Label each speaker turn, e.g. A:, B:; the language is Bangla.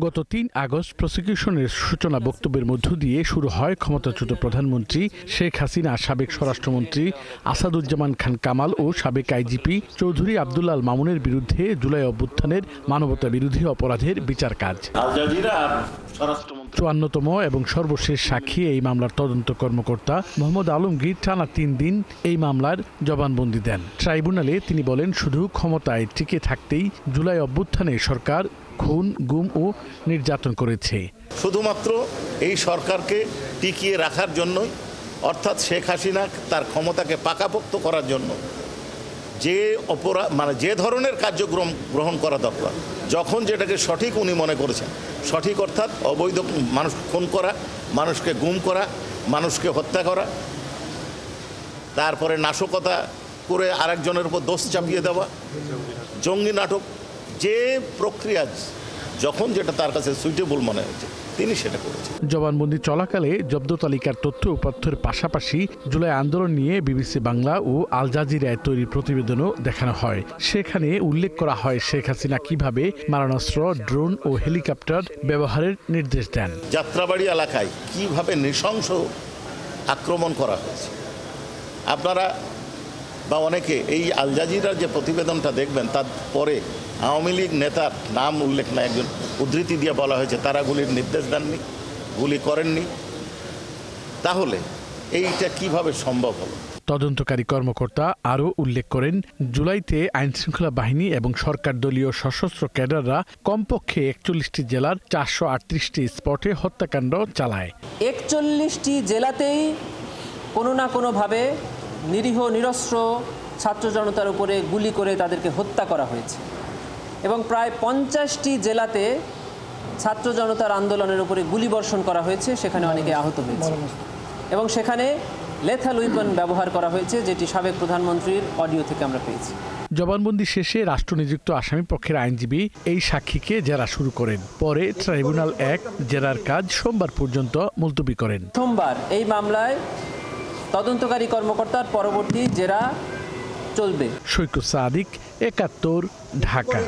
A: গত ৩ আগস্ট প্রসিকিউশনের সূচনা বক্তব্যের মধ্য দিয়ে শুরু হয় ক্ষমতাচ্যুত প্রধানমন্ত্রী শেখ হাসিনা, সাবেক স্বরাষ্ট্রমন্ত্রী আসাদুজ্জামান খান কামাল ও সাবেক আইজিপি চৌধুরী আব্দুল মামুনের বিরুদ্ধে জুলাই অভ্যুত্থানের মানবতা বিরোধী অপরাধের বিচার কাজ। ৫৪তম এবং সর্বশেষ সাক্ষী এই মামলার তদন্ত কর্মকর্তা মোহাম্মদ আলমগীর টানা ৩ দিন এই মামলার জবানবন্দি দেন। ট্রাইব্যুনালে তিনি বলেন, শুধু ক্ষমতায় টিকে থাকতেই জুলাই অভ্যুত্থানে সরকার খুন, গুম ও নির্যাতন করেছে।
B: শুধুমাত্র এই সরকারকে টিকিয়ে রাখার জন্যই, অর্থাৎ শেখ হাসিনা তার ক্ষমতাকে পাকাপোক্ত করার জন্য যে অপরাধ যে ধরনের কার্যক্রম গ্রহণ করা দরকার, যখন যেটাকে সঠিক উনি মনে করেছেন, সঠিক অর্থাৎ অবৈধ মানুষ খুন করা, মানুষকে গুম করা, মানুষকে হত্যা করা, তারপরে নাশকতা করে আরেকজনের উপর দোষ চাপিয়ে দেওয়া, জঙ্গি নাটক, যে প্রক্রিয়া যখন যেটা তার কাছে সুইটেবল মনে হয়েছে তিনি সেটা করেছেন।
A: জবানবন্দি চলাকালে জব্দ তালিকার তথ্য উপাত্তের পাশাপাশি জুলাই আন্দোলন নিয়ে বিবিসি বাংলা ও আল জাজিরায় তৈরি প্রতিবেদনও দেখানো হয়। সেখানে উল্লেখ করা হয় শেখ হাসিনা কিভাবে মারণাস্ত্র, ড্রোন ও হেলিকপ্টার ব্যবহারের নির্দেশ দেন।
B: যাত্রাবাড়ি এলাকায় কিভাবে নৃশংস আক্রমণ করা হয়েছে। আপনারা বা অনেকে এই আল জাজিরার যে প্রতিবেদনটা দেখবেন, তার পরে আওয়ামী লীগ নেতার নাম উল্লেখ না, একজন উদ্ধৃতি দিয়ে বলা হয়েছে তারা গুলির নির্দেশ দেননি, গুলি করেননি। তাহলে এইটা কিভাবে সম্ভব হলো?
A: তদন্তকারী কর্মকর্তা আরও উল্লেখ করেন, জুলাইতে আইনশৃঙ্খলা বাহিনী এবং সরকার দলীয় সশস্ত্র ক্যাডাররা কমপক্ষে ৪১টি জেলার ৪৩৮টি স্পটে হত্যাকাণ্ড চালায়।
C: ৪১টি জেলাতেই কোনো না কোনোভাবে নিরীহ নিরস্ত্র ছাত্র জনতার উপরে গুলি করে তাদেরকে হত্যা করা হয়েছে এবং প্রায় ৫০টি জেলাতে ছাত্র জনতার আন্দোলনের উপরে গুলি বর্ষণ করা হয়েছে, সেখানে অনেকে আহত হয়েছে এবং সেখানে লেথাল উইপন ব্যবহার করা হয়েছে, যেটি সাবেক প্রধানমন্ত্রীর অডিও থেকে আমরা পেয়েছি।
A: জবানবন্দি শেষে রাষ্ট্রনিযুক্ত আসামি পক্ষের আইনজীবী এই সাক্ষীকে জেরা শুরু করেন। পরে ট্রাইব্যুনাল ১ জেরার কাজ সোমবার পর্যন্ত মুলতবি করেন।
C: সোমবার এই মামলায় তদন্তকারী কর্মকর্তার পরবর্তী জেরা চলবে।
A: সৈকত সাদিক, ৭১, ঢাকা।